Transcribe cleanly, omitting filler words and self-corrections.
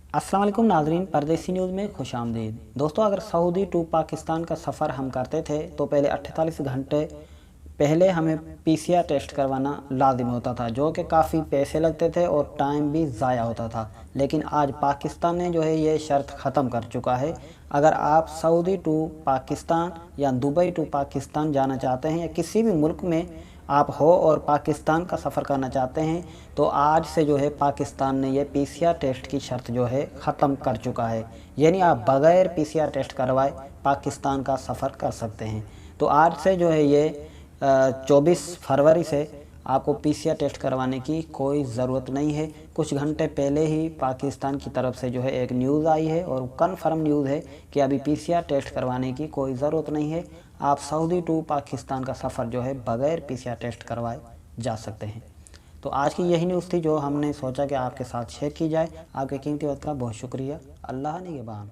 अस्सलाम वालेकुम नाजरीन, परदेसी न्यूज़ में खुश आमदीद। दोस्तों, अगर सऊदी टू पाकिस्तान का सफ़र हम करते थे तो पहले 48 घंटे पहले हमें पीसीआर टेस्ट करवाना लाजिम होता था, जो कि काफ़ी पैसे लगते थे और टाइम भी ज़ाया होता था। लेकिन आज पाकिस्तान ने जो है ये शर्त ख़त्म कर चुका है। अगर आप सऊदी टू पाकिस्तान या दुबई टू पाकिस्तान जाना चाहते हैं या किसी भी मुल्क में आप हो और पाकिस्तान का सफ़र करना चाहते हैं तो आज से जो है पाकिस्तान ने ये पीसीआर टेस्ट की शर्त जो है ख़त्म कर चुका है। यानी आप बग़ैर पीसीआर टेस्ट करवाए पाकिस्तान का सफ़र कर सकते हैं। तो आज से जो है ये 24 फरवरी से आपको पीसीआर टेस्ट करवाने की कोई ज़रूरत नहीं है। कुछ घंटे पहले ही पाकिस्तान की तरफ से जो है एक न्यूज़ आई है और कन्फर्म न्यूज़ है कि अभी पीसीआर टेस्ट करवाने की कोई ज़रूरत नहीं है। आप सऊदी टू पाकिस्तान का सफ़र जो है बग़ैर पीसीआर टेस्ट करवाए जा सकते हैं। तो आज की यही न्यूज़ थी जो हमने सोचा कि आपके साथ शेयर की जाए। आपके कीमती वक्त का बहुत शुक्रिया। अल्लाह निगहबान।